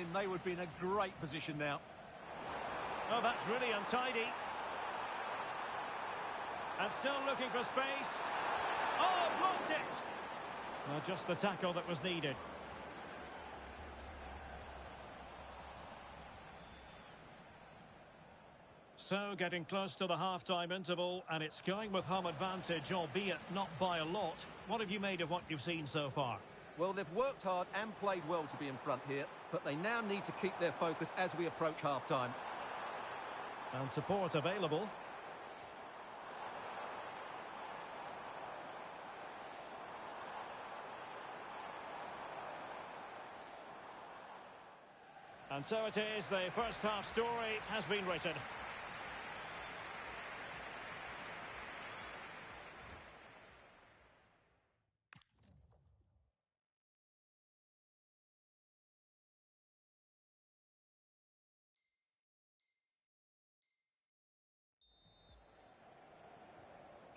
team, they would be in a great position now. Oh, that's really untidy. And still looking for space. Oh, blocked it! Well, just the tackle that was needed. So, getting close to the half-time interval, and it's going with home advantage, albeit not by a lot. What have you made of what you've seen so far? Well, they've worked hard and played well to be in front here, but they now need to keep their focus as we approach half-time. And support available. And so it is, the first half story has been written.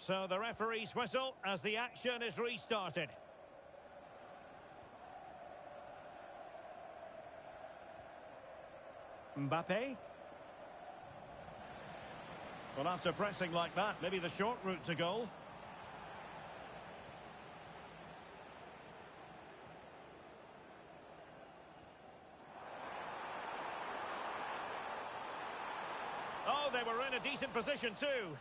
So the referee's whistle as the action is restarted. Mbappe. Well, after pressing like that, maybe the short route to goal. Oh, they were in a decent position too.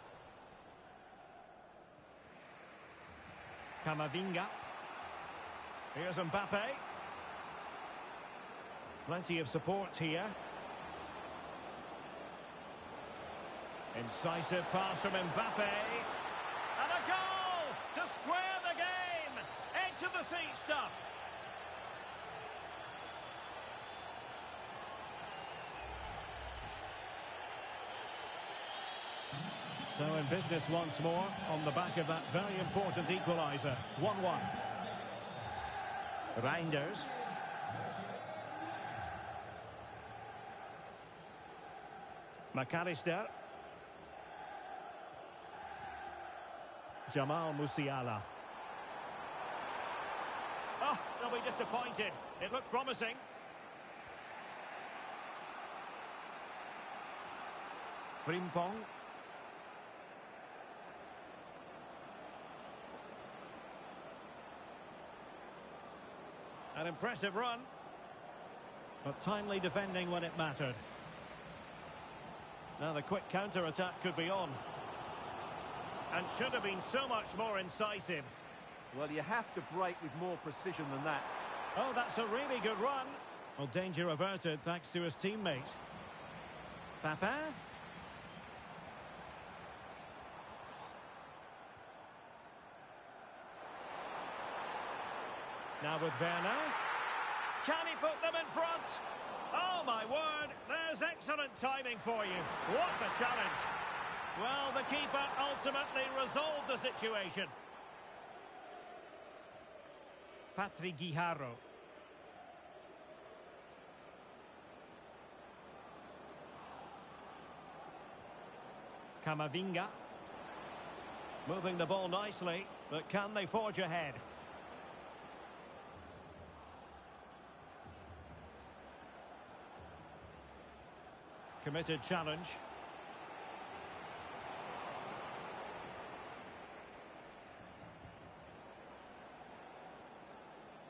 Camavinga. Here's Mbappe. Plenty of support here. Incisive pass from Mbappe. And a goal to square the game. Edge of the seat stuff. So in business once more on the back of that very important equaliser. 1-1. Reinders. McAllister. Jamal Musiala. Oh, they'll be disappointed. It looked promising. Frimpong. An impressive run, but timely defending when it mattered. Now the quick counter-attack could be on. And should have been so much more incisive. Well, you have to break with more precision than that. Oh, that's a really good run. Well, danger averted thanks to his teammate. Papin. Now with Werner. Can he put them in front? Oh, my word. There's excellent timing for you. What a challenge. Well, the keeper ultimately resolved the situation. Patrick Guijarro. Camavinga. Moving the ball nicely, but can they forge ahead? Committed challenge.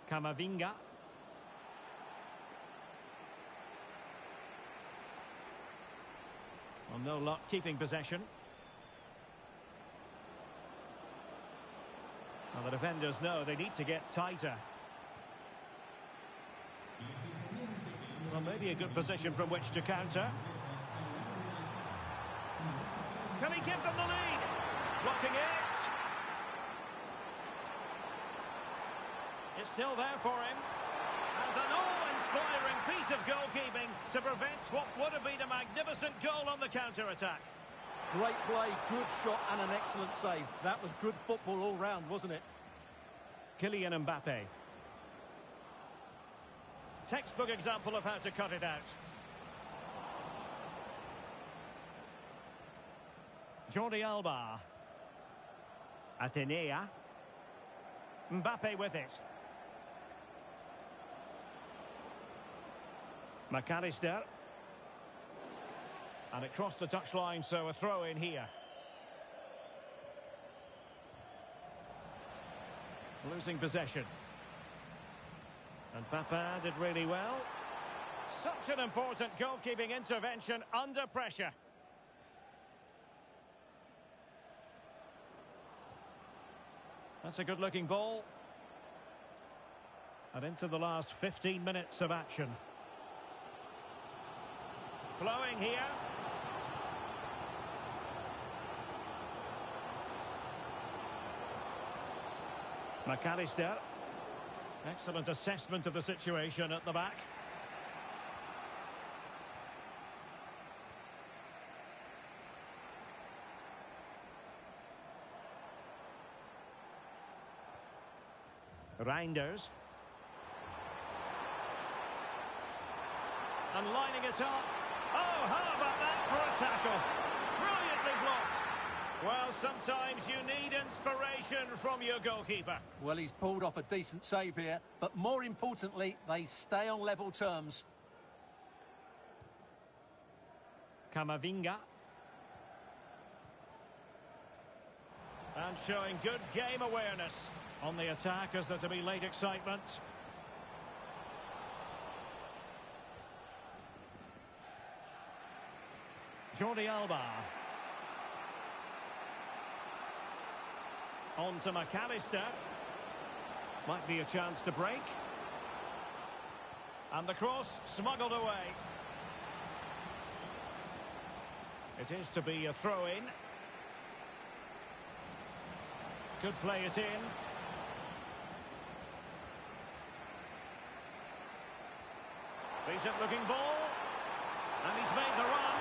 Camavinga. Well, no luck keeping possession. Well, the defenders know they need to get tighter. Well, maybe a good position from which to counter. Can he give them the lead? Blocking it. It's still there for him. And an awe-inspiring piece of goalkeeping to prevent what would have been a magnificent goal on the counter-attack. Great play, good shot and an excellent save. That was good football all round, wasn't it? Kylian Mbappe. Textbook example of how to cut it out. Jordi Alba. Atenea. Mbappe with it. McAllister. And it crossed the touchline, so a throw in here. Losing possession. And Papa did really well. Such an important goalkeeping intervention under pressure. That's a good-looking ball. And into the last 15 minutes of action. Flowing here. McAllister. Excellent assessment of the situation at the back. Reinders. And lining it up. Oh, how about that for a tackle? Brilliantly blocked. Well, sometimes you need inspiration from your goalkeeper. Well, he's pulled off a decent save here, but more importantly, they stay on level terms. Camavinga. And showing good game awareness on the attack as there to be late excitement. Jordi Alba. On to McAllister. Might be a chance to break. And the cross smuggled away. It is to be a throw-in. Could play it in. Decent looking ball. And he's made the run.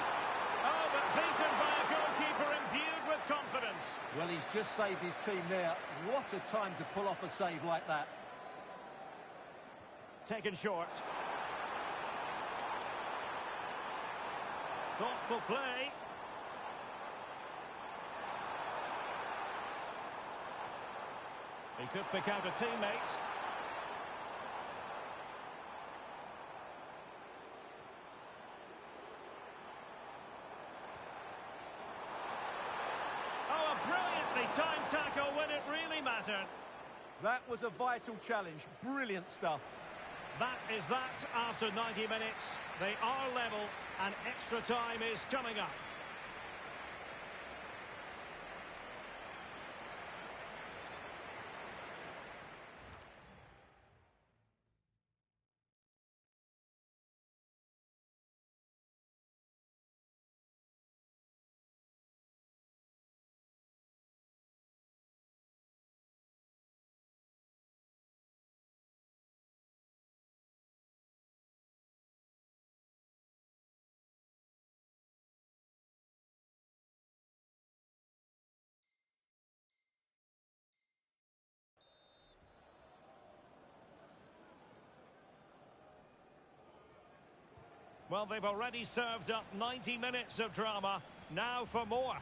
Oh, but beaten by a goalkeeper imbued with confidence. Well, he's just saved his team there. What a time to pull off a save like that. Taken short. Thoughtful play. He could pick out a teammate. Oh, a brilliantly timed tackle when it really mattered. That was a vital challenge. Brilliant stuff. That is that after 90 minutes. They are level and extra time is coming up. Well, they've already served up 90 minutes of drama. Now for more.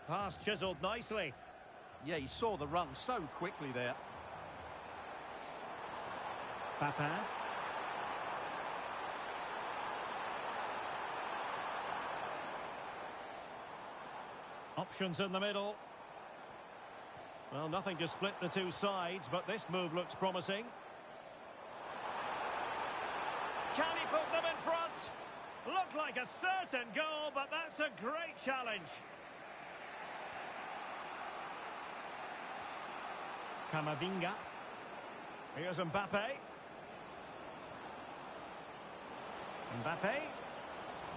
Pass chiselled nicely. Yeah, he saw the run so quickly there. Papa. Options in the middle. Well, nothing to split the two sides, but this move looks promising. Can he put them in front? Looked like a certain goal, but that's a great challenge. Camavinga. Here's Mbappe. Mbappe.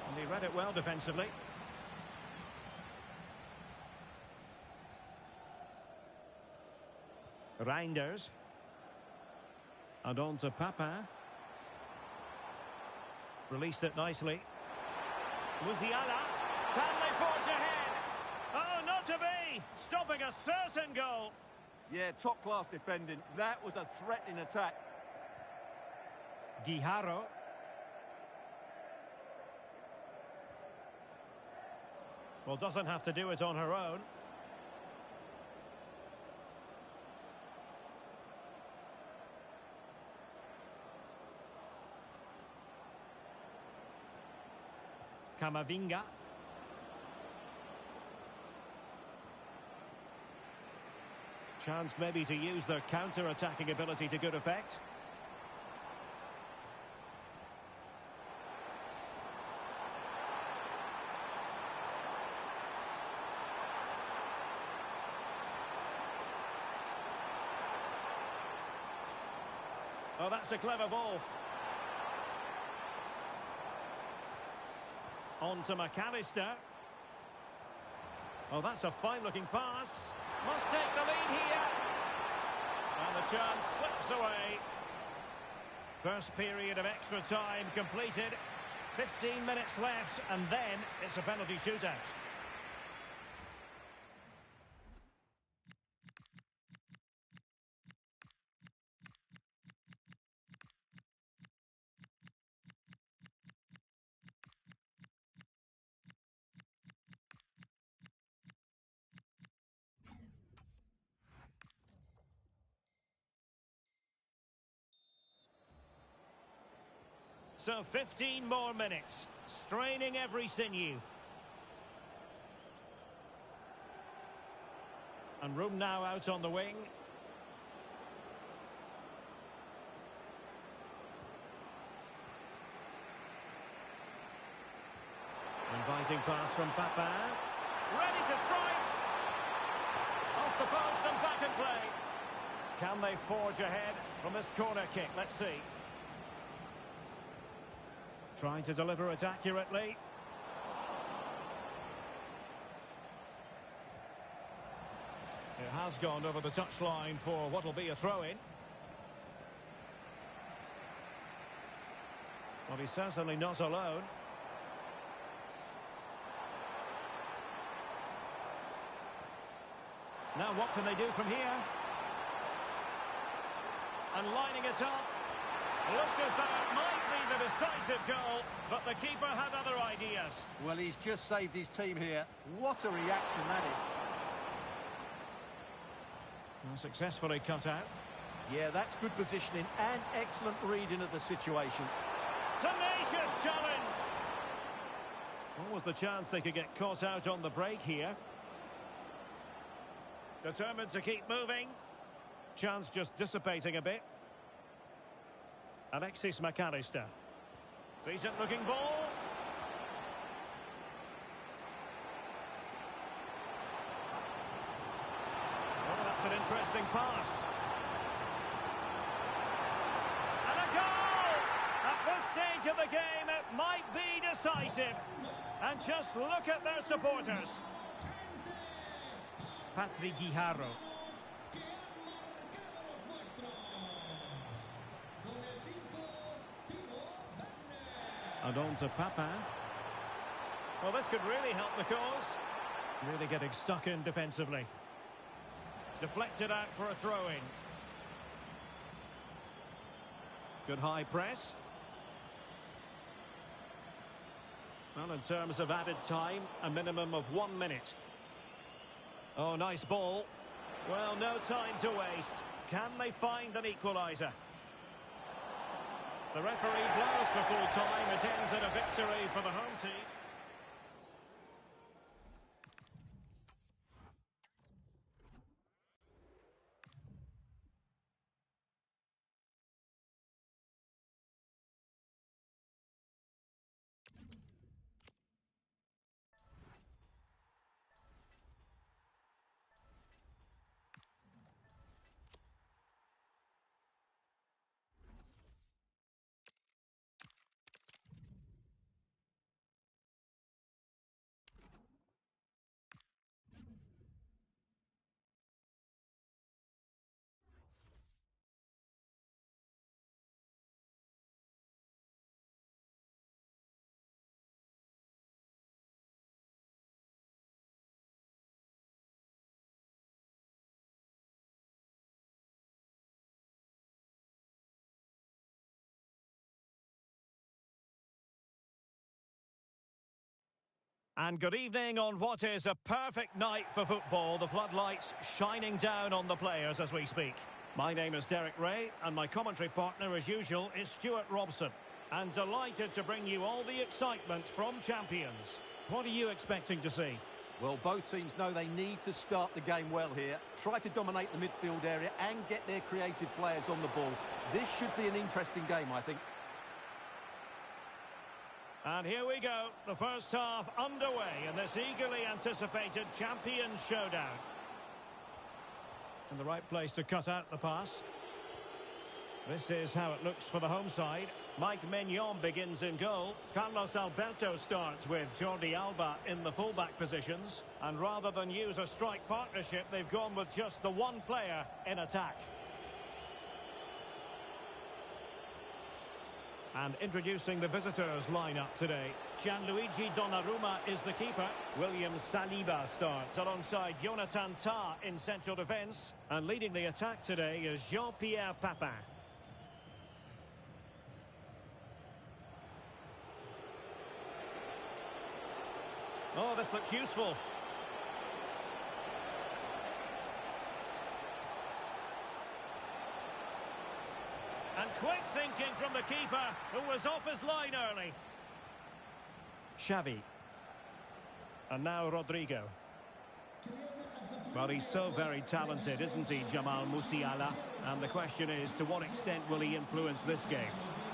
And he read it well defensively. Reinders. And on to Papa. Released it nicely. Musiala. Can they forge ahead? Oh, not to be! Stopping a certain goal. Yeah, top-class defending. That was a threat in attack. Guijarro. Well, doesn't have to do it on her own. Camavinga. Chance maybe to use their counter-attacking ability to good effect. Oh, that's a clever ball. On to McAllister. Oh, that's a fine-looking pass. Must take the lead here. And the chance slips away. First period of extra time completed. 15 minutes left, and then it's a penalty shootout. So 15 more minutes, straining every sinew. And room now out on the wing. Inviting pass from Papa. Ready to strike! Off the post and back in play. Can they forge ahead from this corner kick? Let's see. Trying to deliver it accurately. It has gone over the touchline for what will be a throw-in. Well, he's certainly not alone. Now what can they do from here? And lining it up. Looked as though it might be the decisive goal, but the keeper had other ideas. Well, he's just saved his team here. What a reaction that is. Well, successfully cut out. Yeah, that's good positioning and excellent reading of the situation. Tenacious challenge! What was the chance they could get caught out on the break here? Determined to keep moving. Chance just dissipating a bit. Alexis McAllister. Decent looking ball. Oh, that's an interesting pass. And a goal! At this stage of the game, it might be decisive. And just look at their supporters. Patrick Guijarro. And on to Papa. Well, this could really help the cause. Really getting stuck in defensively. Deflected out for a throw-in. Good high press. Well, in terms of added time, a minimum of 1 minute. Oh, nice ball. Well, no time to waste. Can they find an equaliser? The referee blows for full time. It ends in a victory for the home team. And good evening on what is a perfect night for football. The floodlights shining down on the players as we speak. My name is Derek Ray, and my commentary partner, as usual, is Stuart Robson. And delighted to bring you all the excitement from champions. What are you expecting to see? Well, both teams know they need to start the game well here. Try to dominate the midfield area and get their creative players on the ball. This should be an interesting game, I think. And here we go, the first half underway in this eagerly anticipated Champions Showdown. In the right place to cut out the pass. This is how it looks for the home side. Mike Maignan begins in goal. Carlos Alberto starts with Jordi Alba in the fullback positions. And rather than use a strike partnership, they've gone with just the one player in attack. And introducing the visitors lineup today. Gianluigi Donnarumma is the keeper. William Saliba starts alongside Jonathan Tah in central defence. And leading the attack today is Jean-Pierre Papin. Oh, this looks useful. And quick thinking from the keeper, who was off his line early. Xavi. And now Rodrigo. Well, he's so very talented, isn't he, Jamal Musiala? And the question is, to what extent will he influence this game?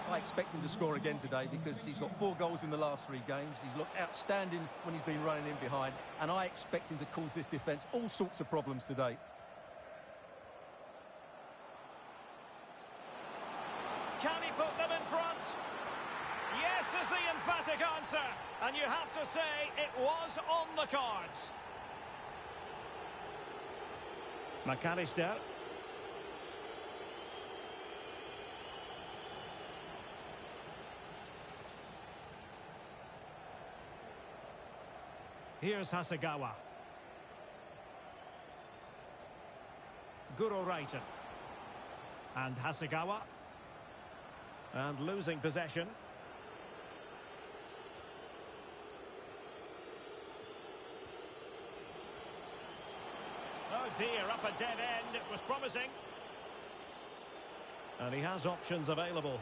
I expect him to score again today because he's got 4 goals in the last 3 games. He's looked outstanding when he's been running in behind. And I expect him to cause this defence all sorts of problems today. Can he put them in front? Yes is the emphatic answer. And you have to say it was on the cards. McAllister. Here's Hasegawa. Guro Reiten. And Hasegawa. And losing possession. Oh dear, up a dead end. It was promising. And he has options available.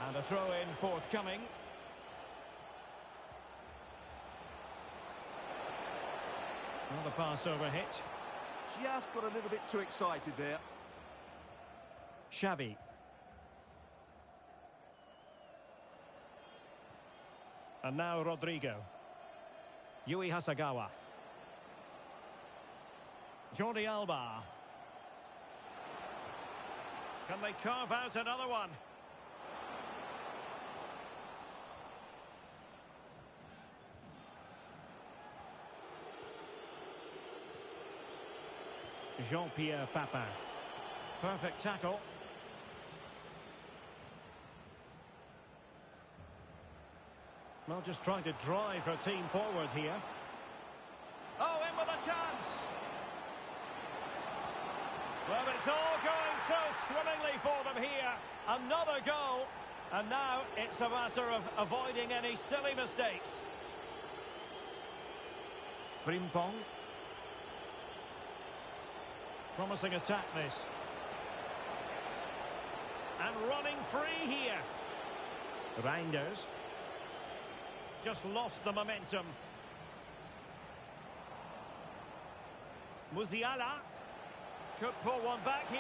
And a throw-in forthcoming. Well, the pass over hit. Just got a little bit too excited there. Xavi. And now Rodrigo. Yui Hasegawa. Jordi Alba. Can they carve out another one? Jean-Pierre Papin. Perfect tackle. Well, just trying to drive her team forward here. Oh, in with a chance. Well, it's all going so swimmingly for them here. Another goal. And now it's a matter of avoiding any silly mistakes. Frimpong. Promising attack, this. And running free here. Reinders. Just lost the momentum. Musiala. Could pull one back here.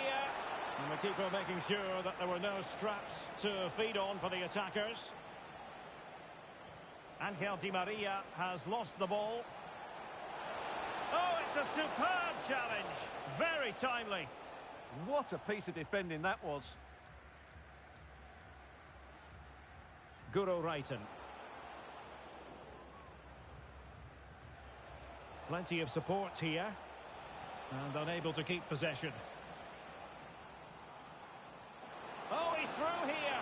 And the keeper making sure that there were no scraps to feed on for the attackers. Angel Di Maria has lost the ball. Oh, it's a superb challenge. Very timely. What a piece of defending that was. Guro Reiten. Plenty of support here. And unable to keep possession. Oh, he's through here.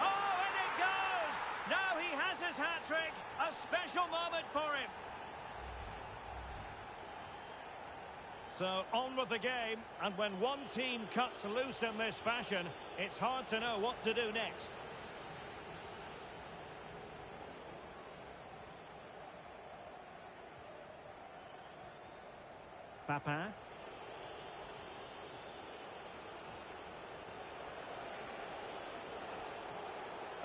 Oh, and it goes! Now he has his hat-trick. A special moment for him. So, on with the game. And when one team cuts loose in this fashion, it's hard to know what to do next. Papin.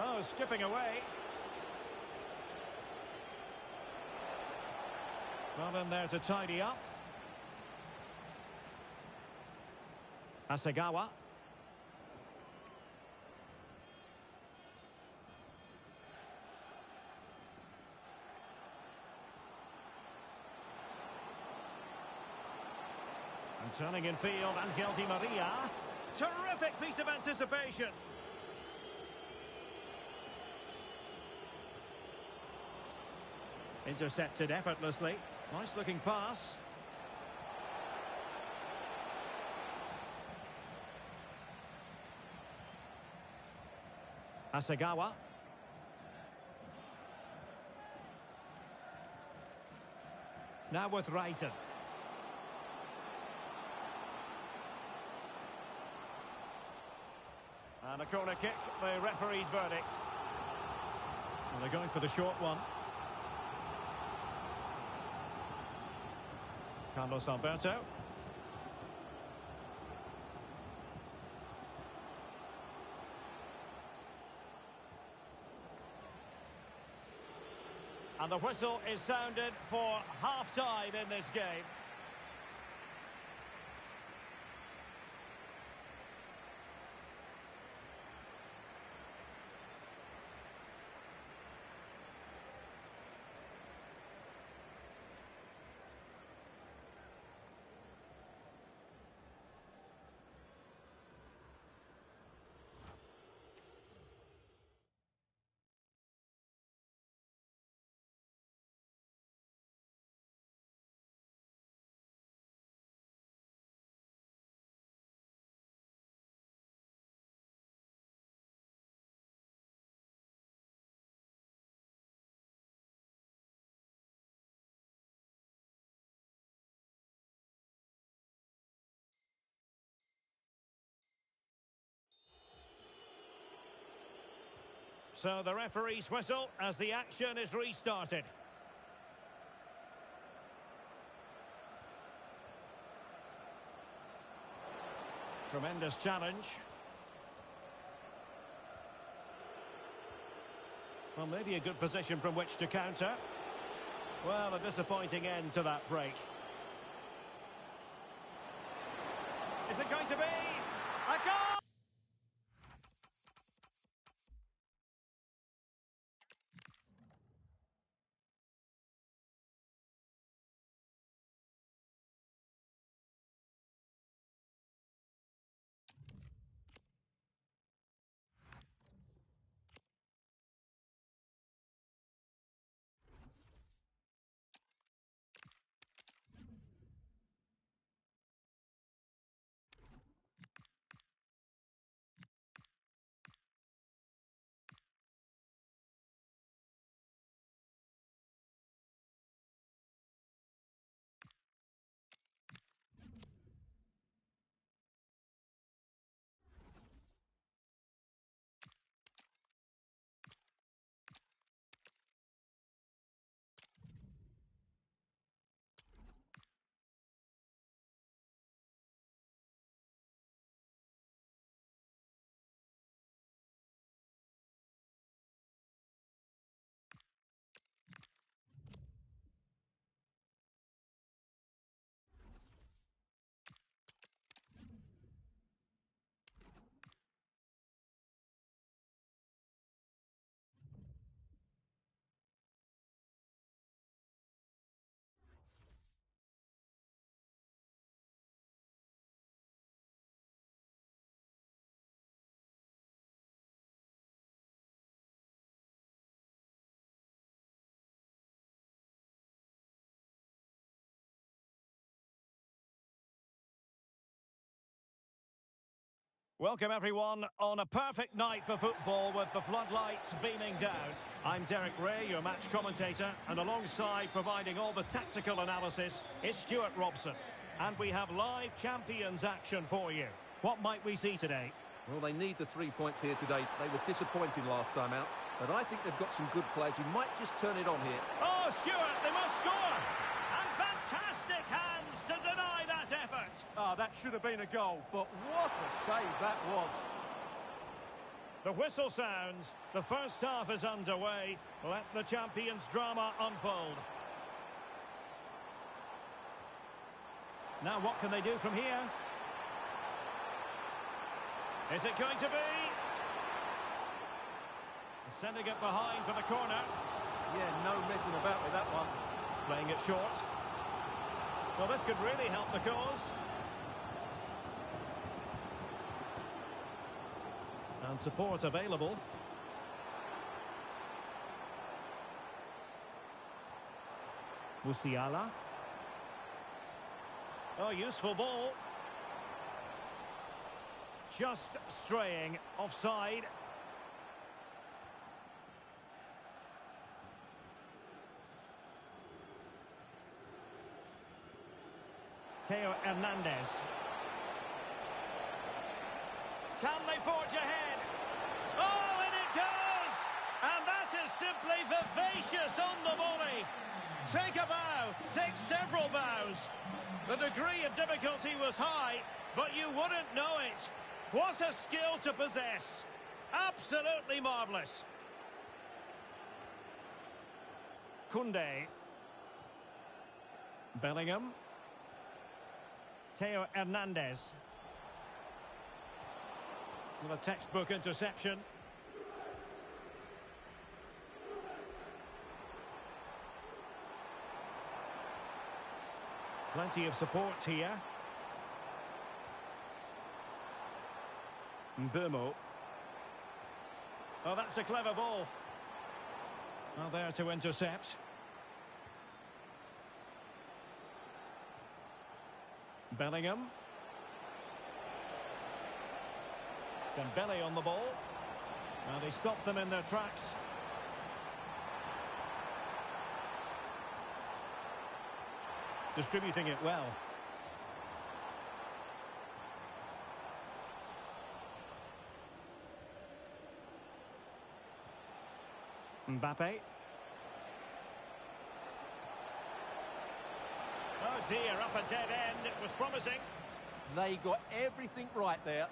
Oh, skipping away. Well in there to tidy up. Hasegawa. And turning in field, Angel Di Maria. Terrific piece of anticipation. Intercepted effortlessly. Nice looking pass. Hasegawa. Now with Wrighton. And a corner kick, the referee's verdict. And they're going for the short one. Carlos Alberto. And the whistle is sounded for half-time in this game. So the referee's whistle as the action is restarted. Tremendous challenge. Well, maybe a good position from which to counter. Well, a disappointing end to that break. Is it going to be a goal? Welcome everyone on a perfect night for football with the floodlights beaming down. I'm Derek Ray, your match commentator, and alongside providing all the tactical analysis is Stuart Robson. And we have live champions action for you. What might we see today? Well, they need the 3 points here today. They were disappointing last time out, but I think they've got some good players who might just turn it on here. Oh, Stuart, they must score! And fantastic hands to deny that effort! Ah, that should have been a goal, but what a save that was. The whistle sounds. The first half is underway. Let the champions' drama unfold. Now what can they do from here? Is it going to be? Sending it behind for the corner. Yeah, no messing about with that one. Playing it short. Well, this could really help the cause. And support available. Musiala. Oh, useful ball. Just straying offside. Theo Hernandez. Can they forge ahead? Oh, and it goes! And that is simply vivacious on the volley. Take a bow, take several bows. The degree of difficulty was high, but you wouldn't know it. What a skill to possess. Absolutely marvellous. Koundé. Bellingham. Theo Hernandez. With a textbook interception. Plenty of support here. Mbumo. Oh, that's a clever ball. Well, there to intercept. Bellingham. Dembele on the ball. Well, they stopped them in their tracks. Distributing it well. Mbappe. Oh dear, up a dead end. It was promising. They got everything right there.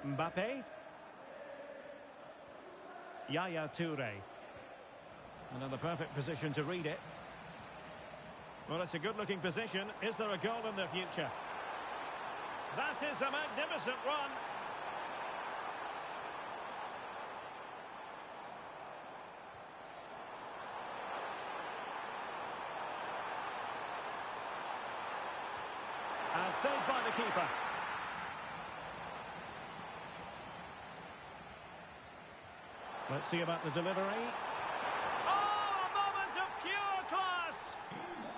Mbappe. Yaya Toure. Another perfect position to read it. Well, it's a good-looking position. Is there a goal in the future? That is a magnificent run. And saved by the keeper. Let's see about the delivery. Oh, a moment of pure class!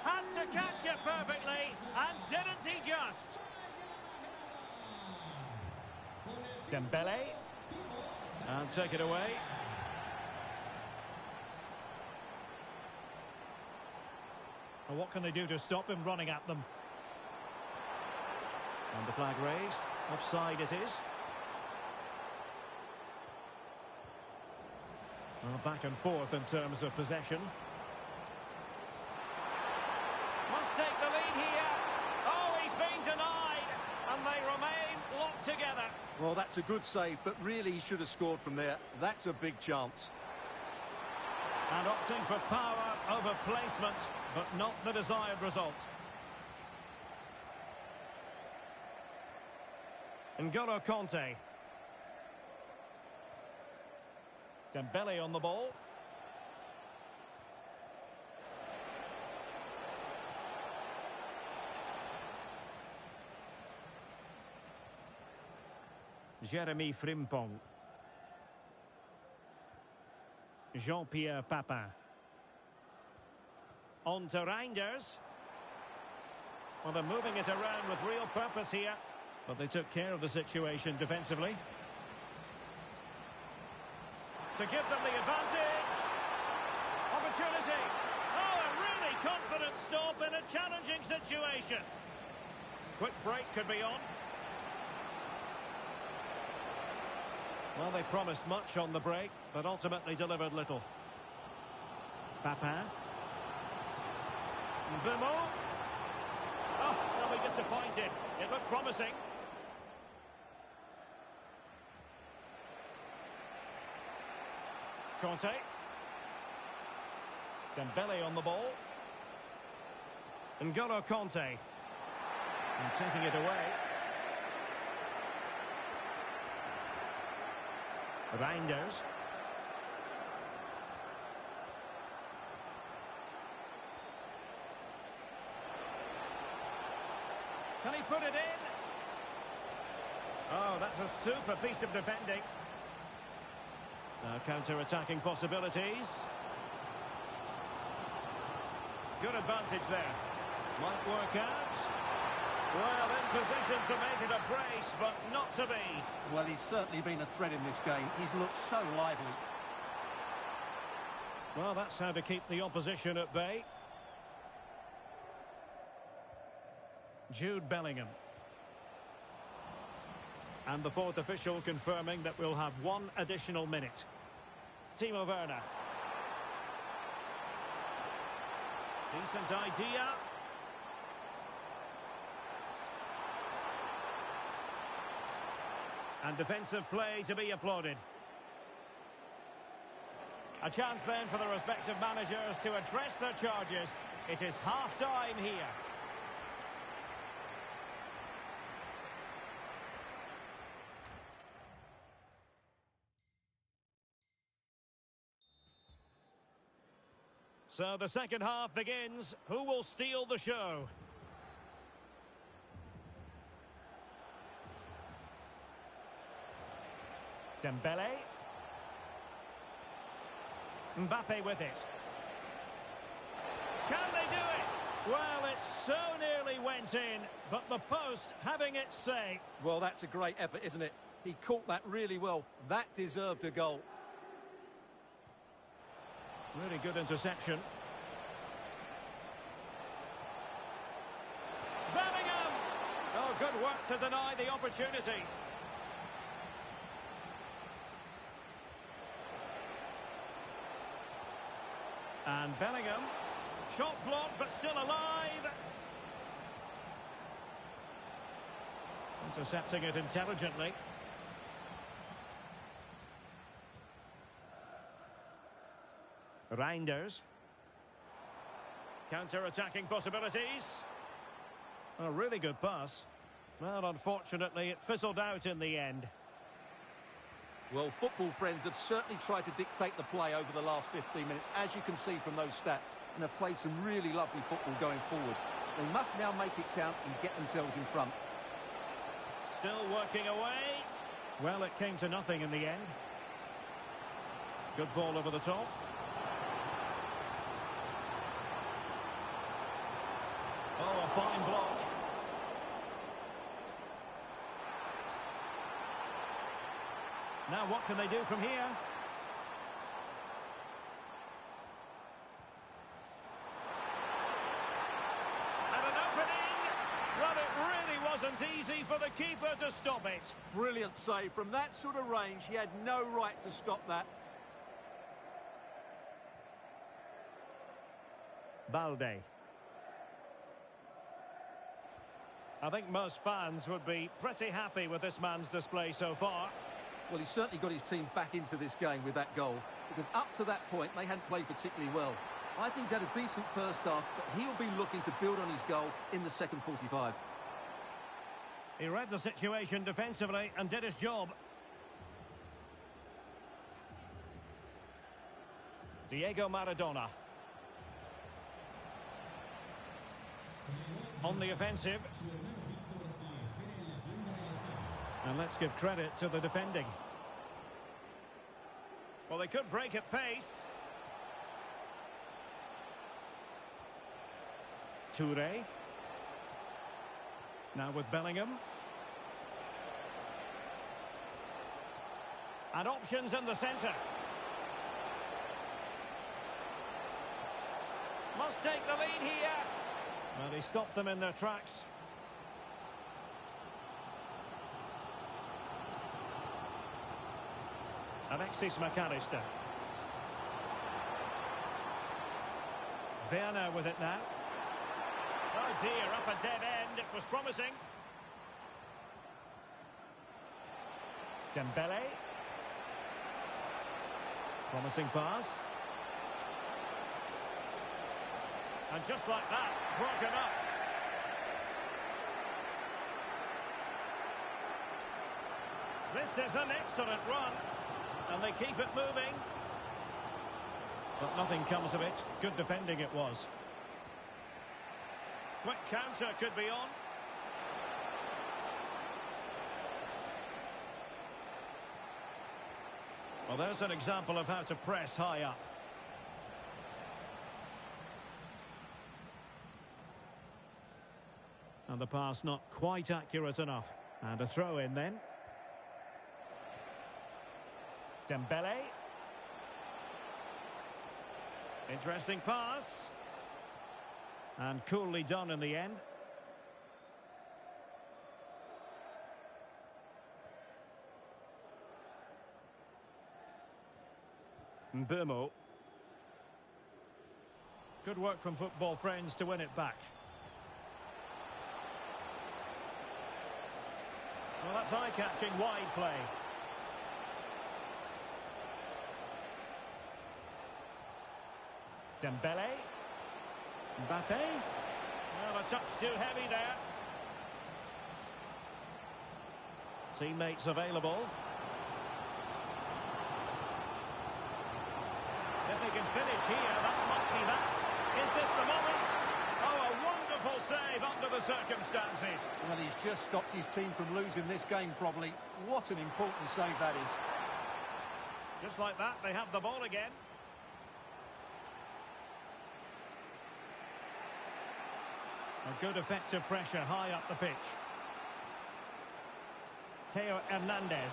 Had to catch it perfectly, and didn't he just? Dembele. And take it away. And what can they do to stop him running at them? And the flag raised. Offside it is. Well, back and forth in terms of possession. Must take the lead here. Oh, he's been denied. And they remain locked together. Well, that's a good save, but really he should have scored from there. That's a big chance. And opting for power over placement, but not the desired result. N'Golo Kanté. Dembele on the ball. Jeremy Frimpong. Jean-Pierre Papin. On to Reinders. Well, they're moving it around with real purpose here. But they took care of the situation defensively. To give them the advantage. Opportunity. Oh, a really confident stop in a challenging situation. Quick break could be on. Well, they promised much on the break, but ultimately delivered little. Papin. Bimo. Oh, they'll be disappointed. It looked promising. Conte. Dembele on the ball. N'Golo Conte. And taking it away. Reinders. Can he put it in? Oh, that's a super piece of defending. Now counter-attacking possibilities. Good advantage there. Might work out. Well, in position to make it a brace, but not to be. Well, he's certainly been a threat in this game. He's looked so lively. Well, that's how to keep the opposition at bay. Jude Bellingham. And the fourth official confirming that we'll have one additional minute. Timo Werner. Decent idea. And defensive play to be applauded. A chance then for the respective managers to address their charges. It is half-time here. So the second half begins. Who will steal the show? Dembele. Mbappe with it. Can they do it? Well, it so nearly went in, but the post having its say. Well, that's a great effort, isn't it? He caught that really well. That deserved a goal. Really good interception. Bellingham! Oh, good work to deny the opportunity. And Bellingham. Shot blocked, but still alive. Intercepting it intelligently. Reinders. Counter-attacking possibilities. A really good pass. Well, unfortunately, it fizzled out in the end. Well, football friends have certainly tried to dictate the play over the last 15 minutes, as you can see from those stats, and have played some really lovely football going forward. They must now make it count and get themselves in front. Still working away. Well, it came to nothing in the end. Good ball over the top. Oh, a fine block. Now what can they do from here? And an opening! Well, it really wasn't easy for the keeper to stop it. Brilliant save. From that sort of range, he had no right to stop that. Balde. I think most fans would be pretty happy with this man's display so far. Well, he's certainly got his team back into this game with that goal, because up to that point, they hadn't played particularly well. I think he's had a decent first half, but he'll be looking to build on his goal in the second 45. He read the situation defensively and did his job. Diego Maradona. On the offensive. And let's give credit to the defending. Well, they could break at pace. Toure. Now with Bellingham. And options in the centre. Must take the lead here. Well, he stopped them in their tracks. Alexis McAllister. Werner with it now. Oh dear, up a dead end. It was promising. Dembele. Promising pass. And just like that, broken up. This is an excellent run. And they keep it moving. But nothing comes of it. Good defending it was. Quick counter could be on. Well, there's an example of how to press high up. And the pass not quite accurate enough. And a throw in then. Dembele. Interesting pass. And coolly done in the end. Mbeumo. Good work from football friends to win it back. Well, that's eye-catching wide play. Dembele. Mbappe. Well, a touch too heavy there. Teammates available. If they can finish here, that might be that. Is this the moment? Oh, a wonderful save under the circumstances. Well, he's just stopped his team from losing this game probably. What an important save that is. Just like that, they have the ball again. A good effective pressure high up the pitch. Theo Hernandez.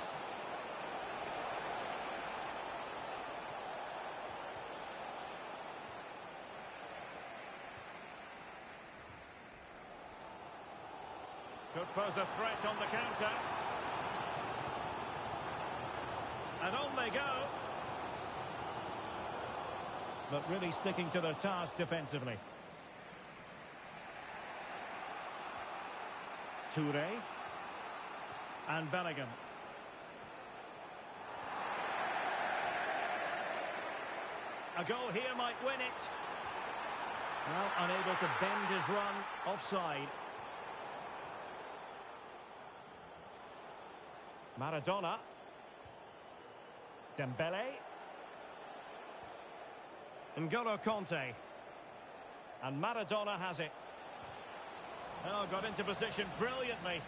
Could pose a threat on the counter. And on they go. But really sticking to their task defensively. Toure. And Bellingham. A goal here might win it. Well, unable to bend his run. Offside. Maradona. Dembele. N'Golo Kanté. And Maradona has it. Oh, got into position brilliantly.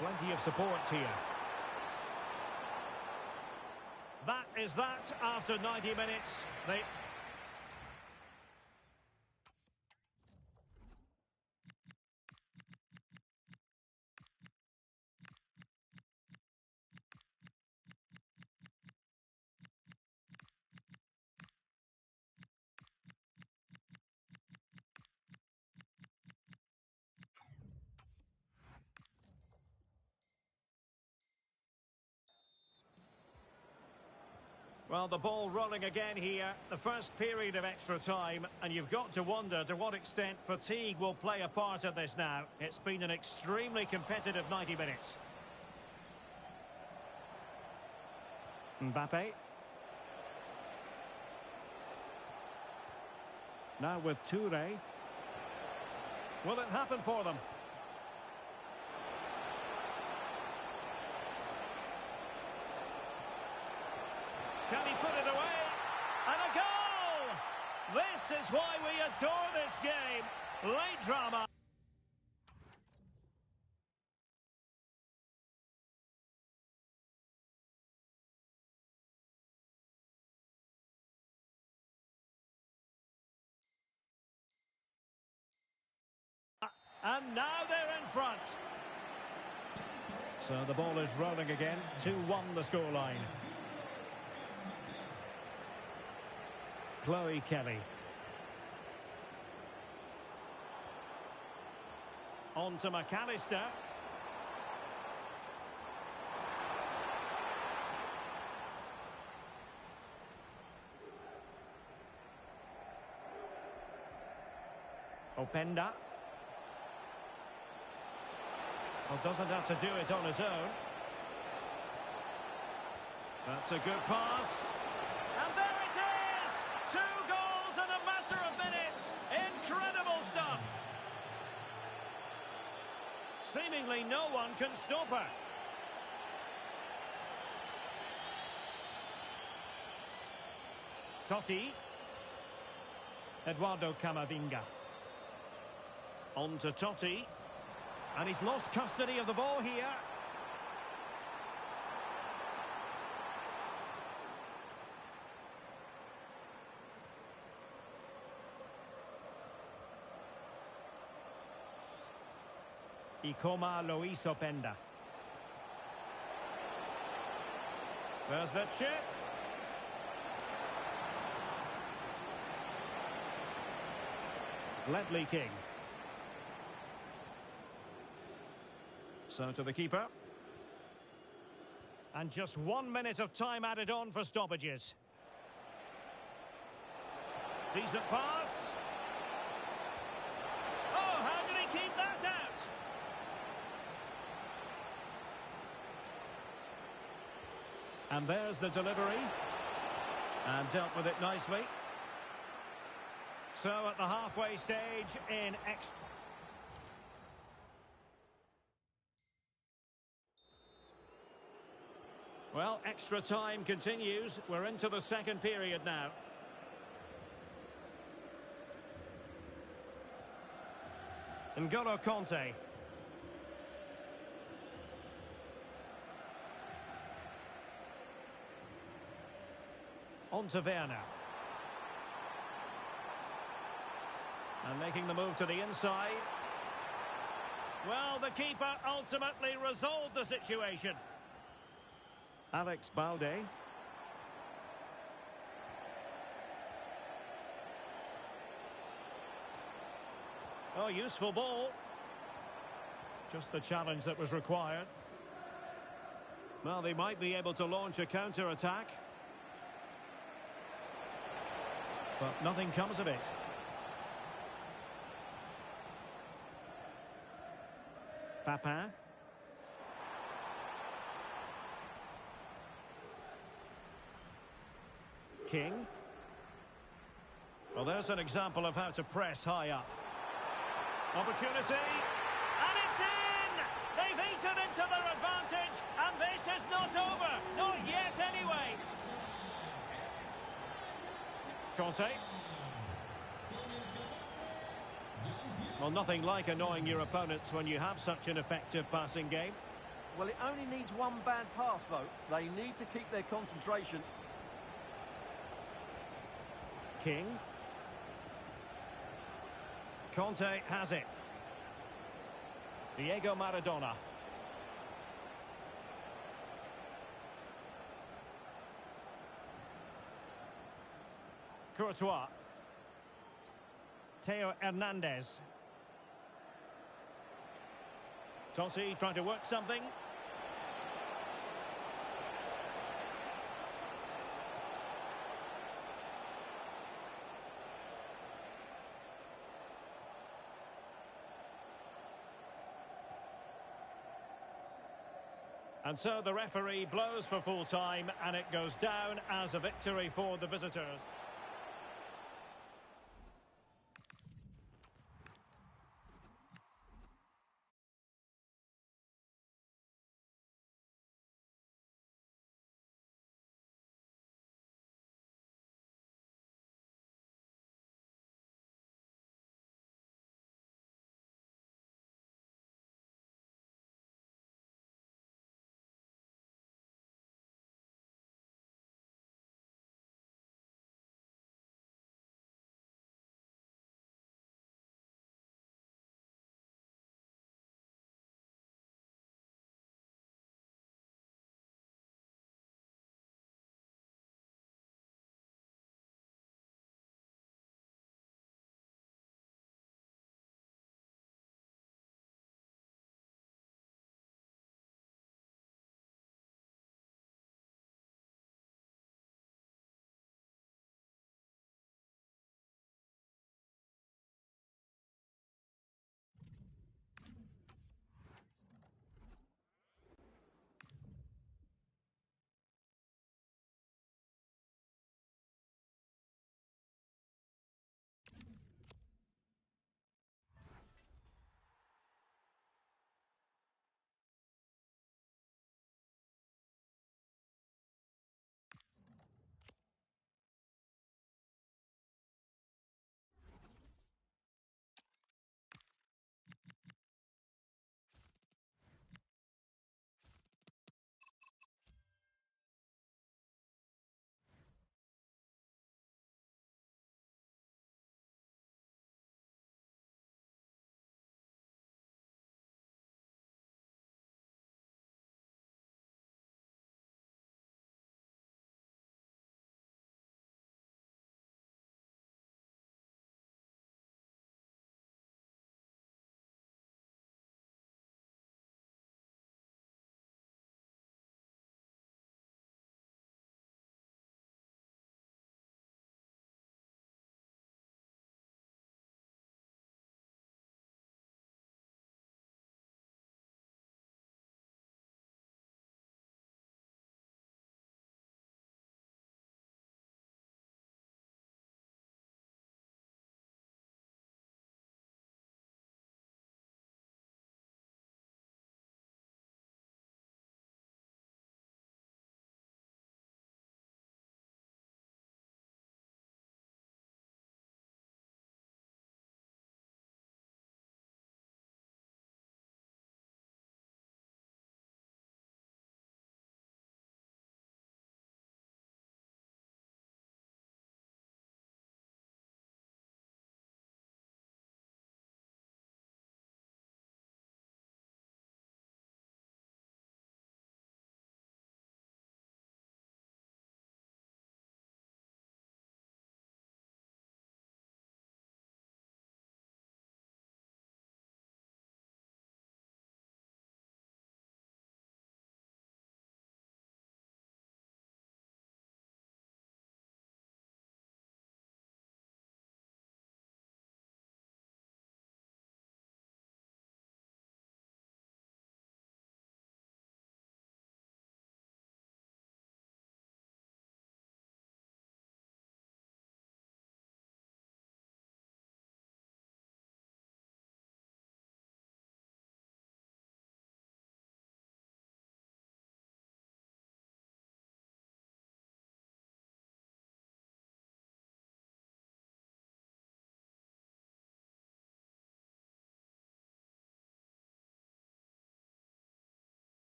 Plenty of support here. That is that after 90 minutes. They... Well, the ball rolling again here. The first period of extra time. And you've got to wonder to what extent fatigue will play a part of this now. It's been an extremely competitive 90 minutes. Mbappe. Now with Toure. Will it happen for them? Can he put it away? And a goal! This is why we adore this game. Late drama. And now they're in front. So the ball is rolling again. 2-1 the scoreline. Chloe Kelly. On to McAllister. Openda. Well, doesn't have to do it on his own. That's a good pass. And there it is! 2 goals in a matter of minutes. Incredible stuff. Seemingly no one can stop her. Totti. Eduardo Camavinga. On to Totti. And he's lost custody of the ball here. Ikoma Luis Openda. There's the chip. Ledley King. So to the keeper. And just 1 minute of time added on for stoppages. Decent pass. Oh, how did he keep that out? And there's the delivery. And dealt with it nicely. So at the halfway stage in extra... Well, extra time continues. We're into the second period now. N'Golo Kanté. On to Werner. And making the move to the inside. Well, the keeper ultimately resolved the situation. Alex Balde. Oh, useful ball. Just the challenge that was required. Well, they might be able to launch a counter-attack. But nothing comes of it. Papin. King. Well, there's an example of how to press high up. Opportunity. And it's in! They've eaten into their advantage, and this is not over. Not yet, anyway. Kanté. Well, nothing like annoying your opponents when you have such an effective passing game. Well, it only needs one bad pass, though. They need to keep their concentration. King. Kanté has it. Diego Maradona. Courtois. Theo Hernandez. Totti trying to work something. And so the referee blows for full time, and it goes down as a victory for the visitors.